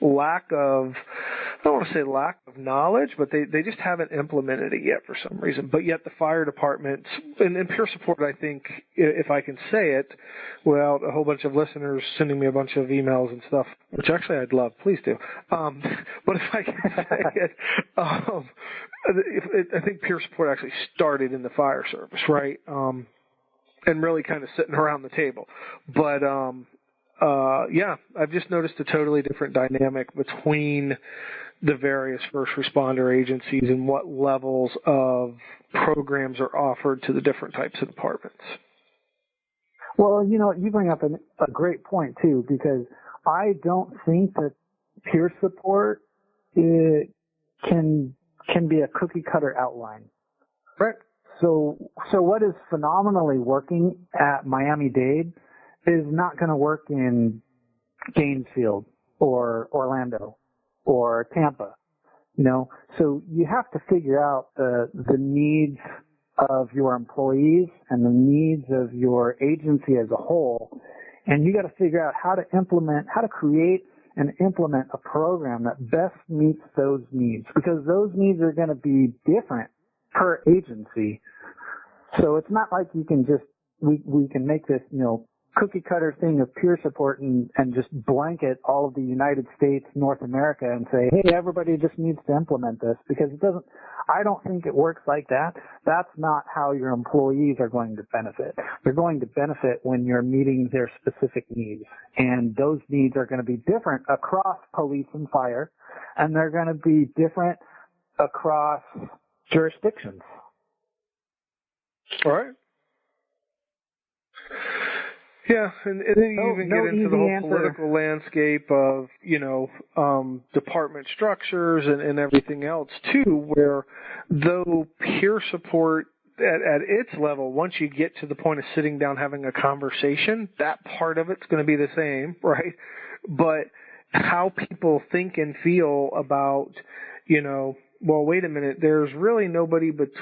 I don't want to say lack of knowledge, but they just haven't implemented it yet for some reason. But yet the fire departments, and peer support, I think, if I can say it, well, a whole bunch of listeners sending me a bunch of emails and stuff, which actually I'd love. Please do. But if I can say it, I think peer support actually started in the fire service, right? And really kind of sitting around the table. But, yeah, I've just noticed a totally different dynamic between the various first responder agencies and what levels of programs are offered to the different types of departments. Well, you bring up a great point too, because I don't think that peer support can be a cookie cutter outline. Right. So what is phenomenally working at Miami-Dade is not going to work in Gainesville or Orlando or Tampa, So you have to figure out the needs of your employees and the needs of your agency as a whole, and you got to figure out how to create and implement a program that best meets those needs, because those needs are going to be different per agency. So it's not like you can just we can make this cookie cutter thing of peer support and just blanket all of the United States, North America, and say, hey, everybody just needs to implement this, because I don't think it works like that. That's not how your employees are going to benefit. They're going to benefit when you're meeting their specific needs. And those needs are going to be different across police and fire, and they're going to be different across jurisdictions. All right. Yeah, and then you even get into the whole political landscape of, department structures and everything else, too, where though peer support at its level, once you get to the point of sitting down having a conversation, that part of it's going to be the same, right? But how people think and feel about, well, wait a minute, there's really nobody but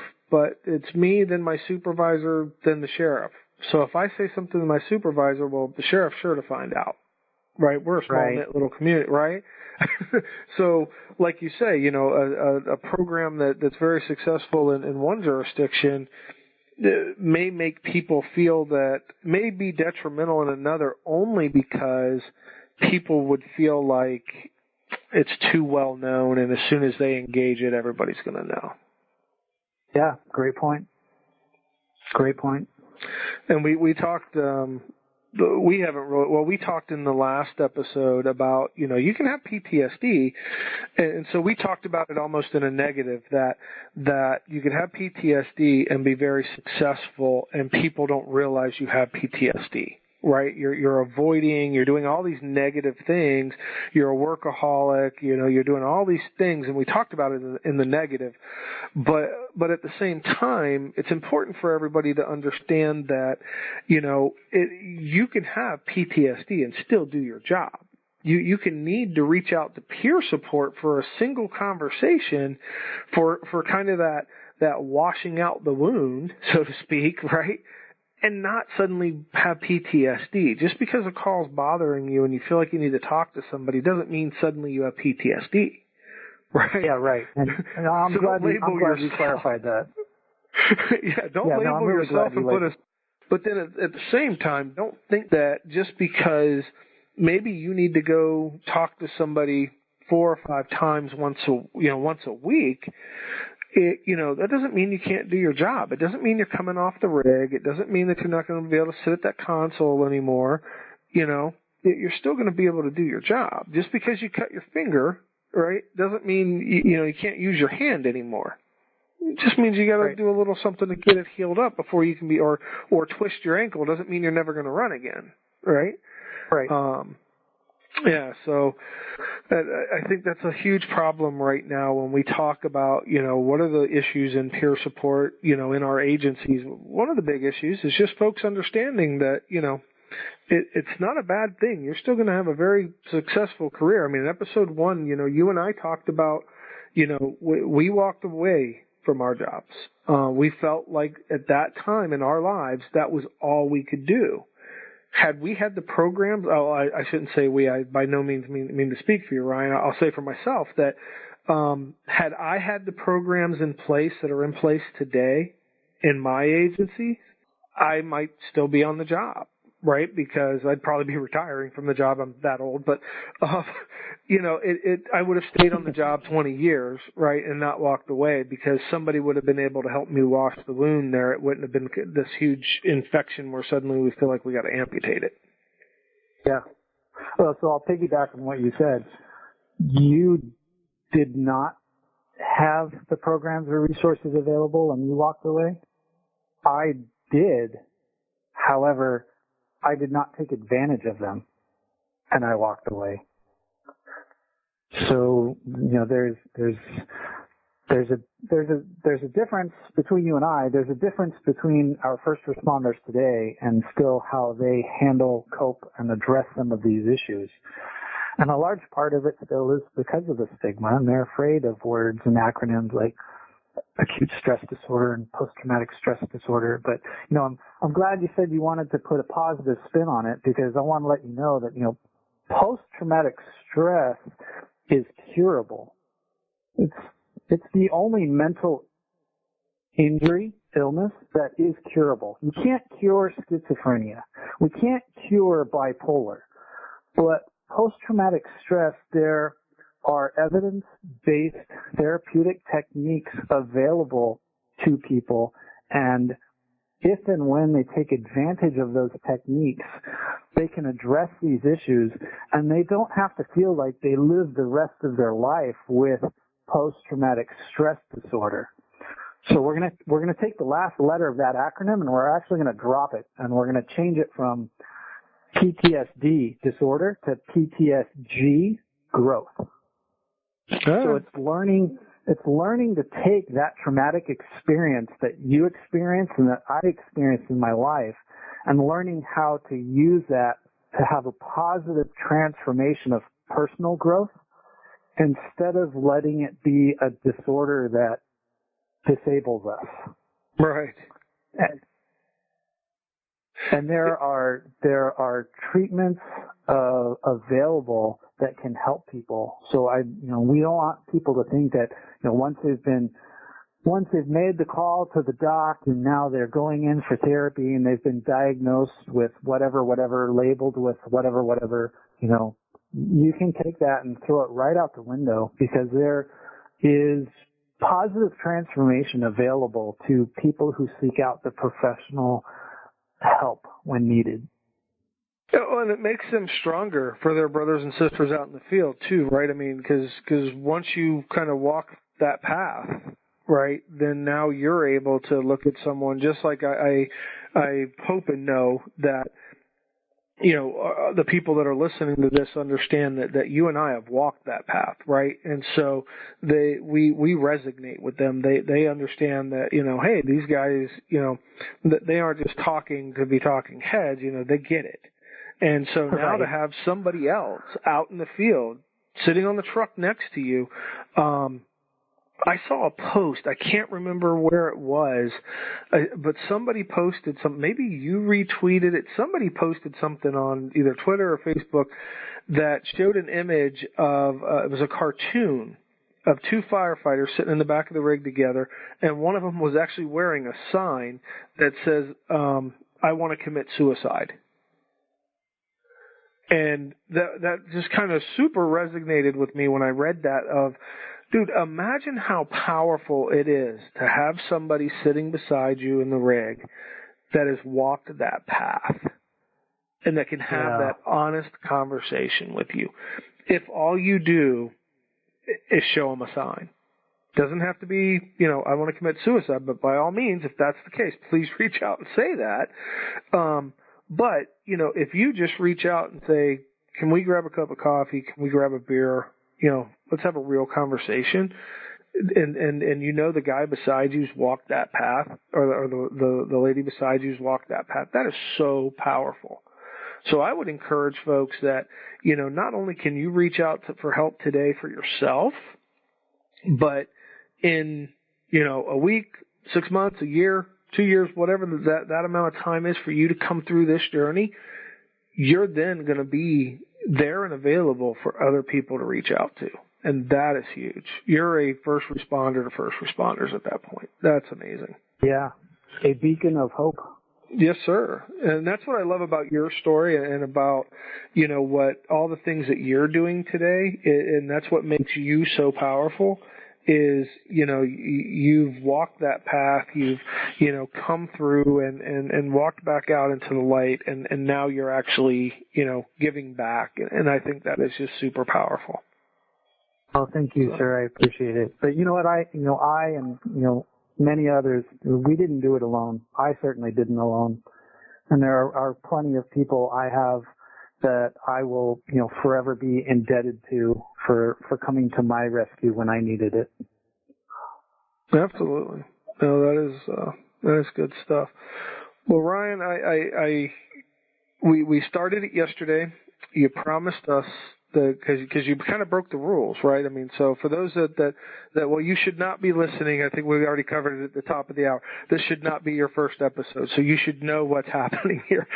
it's me, then my supervisor, then the sheriff. So if I say something to my supervisor, well, the sheriff's sure to find out, right? We're a small knit little community, right? So, like you say, a program that's very successful in one jurisdiction may make people feel that may be detrimental in another, only because people would feel like it's too well known, and as soon as they engage it, everybody's going to know. Yeah, great point. Great point. And we talked, we talked in the last episode about, you can have PTSD. And so we talked about it almost in a negative, that you can have PTSD and be very successful, and people don't realize you have PTSD. Right? You're avoiding, you're doing all these negative things. You're a workaholic, you're doing all these things, and we talked about it in the negative. But at the same time, it's important for everybody to understand that, you can have PTSD and still do your job. You can need to reach out to peer support for a single conversation for kind of that washing out the wound, so to speak, right? And not suddenly have PTSD. Just because a call's bothering you and you feel like you need to talk to somebody doesn't mean suddenly you have PTSD. Right? Yeah, right. And I'm glad you clarified that. Don't label yourself and put but then at the same time, don't think that just because maybe you need to go talk to somebody 4 or 5 times once a week, that doesn't mean you can't do your job. It doesn't mean you're coming off the rig. It doesn't mean that you're not going to be able to sit at that console anymore. You're still going to be able to do your job. Just because you cut your finger, right, doesn't mean, you can't use your hand anymore. It just means you got to do a little something to get it healed up before you can be, or twist your ankle. Doesn't mean you're never going to run again, right? Right. Yeah, so I think that's a huge problem right now when we talk about, what are the issues in peer support, in our agencies. One of the big issues is just folks understanding that, it's not a bad thing. You're still going to have a very successful career. I mean, in episode 1, you and I talked about, we walked away from our jobs. We felt like at that time in our lives, that was all we could do. Had we had the programs, I shouldn't say we, I by no means mean to speak for you, Ryan. I'll say for myself that had I had the programs in place that are in place today in my agency, I might still be on the job, right? Because I'd probably be retiring from the job. I'm that old, but, I would have stayed on the job 20 years, right? And not walked away because somebody would have been able to help me wash the wound there. It wouldn't have been this huge infection where suddenly we feel like we got to amputate it. Yeah. Well, so I'll piggyback on what you said. You did not have the programs or resources available and you walked away. I did. However, I did not take advantage of them and I walked away. So, there's a difference between you and I. There's a difference between our first responders today and still how they handle, cope, and address some of these issues. And a large part of it still is because of the stigma, and they're afraid of words and acronyms like acute stress disorder and post-traumatic stress disorder. But, I'm glad you said you wanted to put a positive spin on it because I want to let you know that, post-traumatic stress is curable. It's the only mental illness that is curable. You can't cure schizophrenia. We can't cure bipolar. But post-traumatic stress, there are evidence-based therapeutic techniques available to people, and if and when they take advantage of those techniques, they can address these issues, and they don't have to feel like they live the rest of their life with post-traumatic stress disorder. So we're gonna take the last letter of that acronym, and we're actually gonna drop it, and we're gonna change it from PTSD disorder to PTSG growth. So it's learning to take that traumatic experience that you experienced and that I experienced in my life and learning how to use that to have a positive transformation of personal growth instead of letting it be a disorder that disables us. Right. And there are treatments available that can help people. So we don't want people to think that, once they've made the call to the doc and now they're going in for therapy and they've been diagnosed with whatever, labeled with whatever, you can take that and throw it right out the window because there is positive transformation available to people who seek out the professional help when needed. Oh, and it makes them stronger for their brothers and sisters out in the field too, right? I mean, because once you kind of walk that path, right, then now you're able to look at someone just like I hope and know that, the people that are listening to this understand that you and I have walked that path, right? And so we resonate with them. They understand that, hey, these guys, that they aren't just talking to be talking heads, they get it. And so now to have somebody else out in the field sitting on the truck next to you, I saw a post. I can't remember where it was, but somebody posted something. Maybe you retweeted it. Somebody posted something on either Twitter or Facebook that showed an image of, it was a cartoon of two firefighters sitting in the back of the rig together, and one of them was actually wearing a sign that says, I want to commit suicide. And that just kind of super resonated with me when I read that of, dude, imagine how powerful it is to have somebody sitting beside you in the rig that has walked that path and that can have that honest conversation with you. If all you do is show them a sign. Doesn't have to be, I want to commit suicide, but by all means, if that's the case, please reach out and say that. But, if you just reach out and say, can we grab a cup of coffee? Can we grab a beer? Let's have a real conversation. And the guy beside you's walked that path, or the lady beside you's walked that path. That is so powerful. So I would encourage folks that, not only can you reach out for help today for yourself, but in, a week, 6 months, a year, 2 years, whatever that amount of time is for you to come through this journey, you're then going to be there and available for other people to reach out to. And that is huge. You're a first responder to first responders at that point. That's amazing. Yeah. A beacon of hope. Yes, sir. And that's what I love about your story and about, what all the things that you're doing today. And that's what makes you so powerful is, you've walked that path. You've, come through and walked back out into the light. And now you're actually, giving back. And I think that is just super powerful. Oh, thank you, sir. I appreciate it. But you know what? I and, many others, we didn't do it alone. I certainly didn't alone. And there are plenty of people I have that I will, forever be indebted to for coming to my rescue when I needed it. Absolutely. No, that is good stuff. Well, Ryan, we started it yesterday. You promised us because you kind of broke the rules, right? I mean, so for those that well, you should not be listening. I think we already covered it at the top of the hour. This should not be your first episode, so you should know what's happening here.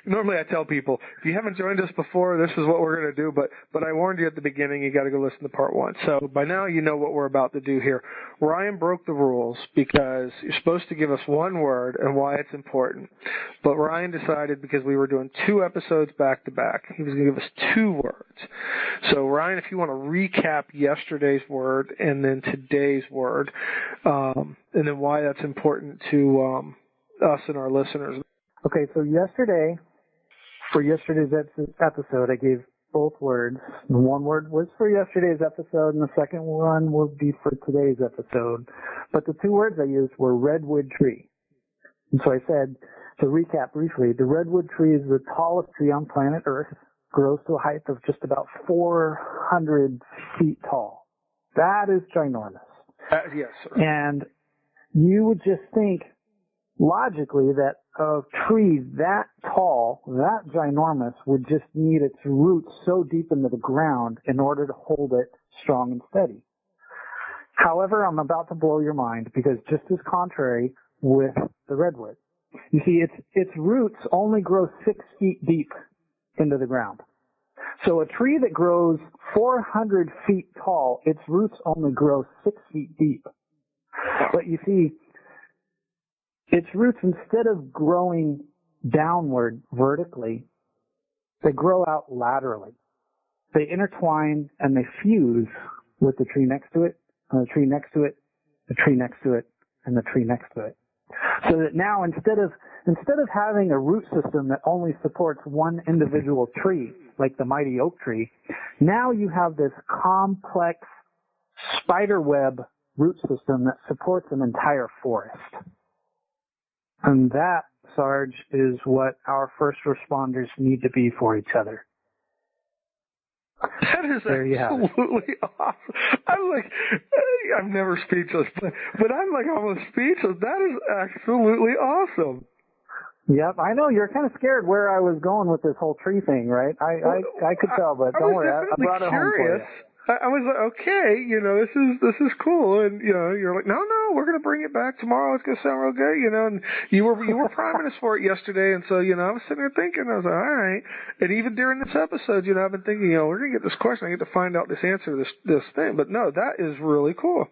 Normally, I tell people, if you haven't joined us before, this is what we're going to do. But I warned you at the beginning, you got to go listen to part 1. So by now, you know what we're about to do here. Ryan broke the rules because you're supposed to give us one word and why it's important. But Ryan decided because we were doing 2 episodes back to back, he was going to give us 2 words. So, Ryan, if you want to recap yesterday's word and then today's word, and then why that's important to us and our listeners. Okay, so for yesterday's episode, I gave both words. One word was for yesterday's episode, and the second one will be for today's episode. But the 2 words I used were redwood tree. And so I said, to recap briefly, the redwood tree is the tallest tree on planet Earth. Grows to a height of just about 400 feet tall. That is ginormous. Yes, sir. And you would just think, logically, that a tree that tall, that ginormous, would just need its roots so deep into the ground in order to hold it strong and steady. However, I'm about to blow your mind because just as contrary with the redwood. You see, its roots only grow 6 feet deep into the ground. So a tree that grows 400 feet tall, its roots only grow 6 feet deep. But you see, its roots, instead of growing downward vertically, they grow out laterally. They intertwine and they fuse with the tree next to it, and the tree next to it, the tree next to it, and the tree next to it. So that now instead of having a root system that only supports one individual tree, like the mighty oak tree, now you have this complex spiderweb root system that supports an entire forest. And that, Sarge, is what our first responders need to be for each other. That is absolutely awesome. I'm never speechless, but I'm like almost speechless. That is absolutely awesome. Yep, I know you're kind of scared where I was going with this whole tree thing, right? I could tell, but don't worry, I brought it home for you. I was like, okay, this is cool, and you're like, no, we're gonna bring it back tomorrow. It's gonna sound real good, and you were priming us for it yesterday, and so I was sitting there thinking, I was like, all right. And even during this episode, I've been thinking, we're gonna get this question, I get to find out this answer to this thing, but no, that is really cool.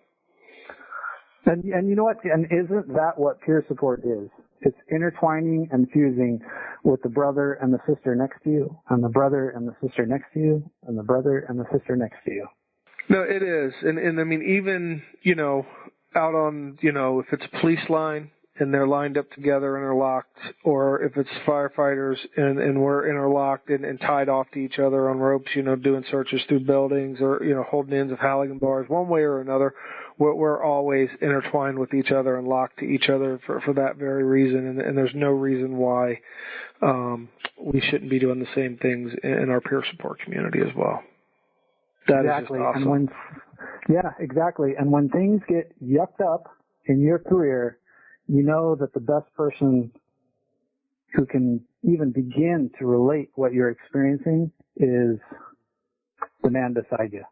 And you know what? And isn't that what peer support is? It's intertwining and fusing with the brother and the sister next to you, and the brother and the sister next to you, and the brother and the sister next to you. No, it is. And I mean, even, out on, if it's a police line and they're lined up together and they're locked, or if it's firefighters and we're interlocked and tied off to each other on ropes, doing searches through buildings or, holding ends of Halligan bars, one way or another, we're always intertwined with each other and locked to each other for that very reason. And there's no reason why we shouldn't be doing the same things in our peer support community as well. That exactly. Is just awesome. Exactly. And when things get yucked up in your career, you know that the best person who can even begin to relate what you're experiencing is the man beside you.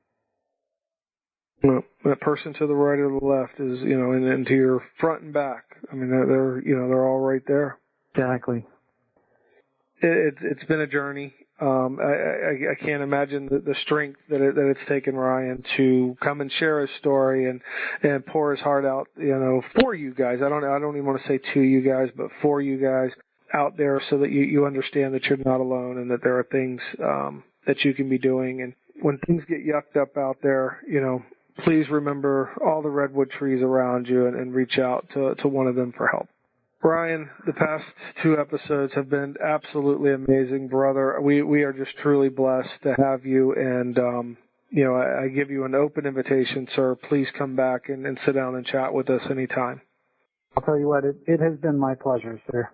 Well, that person to the right or the left is, and to your front and back. I mean, they're all right there. Exactly. It's been a journey. I can't imagine the strength that it's taken Ryan to come and share his story and pour his heart out, for you guys. I don't even want to say to you guys, but for you guys out there, so that you understand that you're not alone and that there are things that you can be doing. And when things get yucked up out there, please remember all the redwood trees around you and reach out to one of them for help. Ryan, the past 2 episodes have been absolutely amazing, brother. We are just truly blessed to have you, and I give you an open invitation, sir. Please come back and sit down and chat with us anytime. I'll tell you what, it has been my pleasure, sir.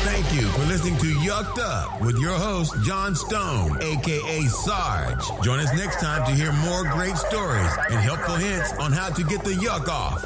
Thank you for listening to Yucked Up with your host, John Stone, a.k.a. Sarge. Join us next time to hear more great stories and helpful hints on how to get the yuck off.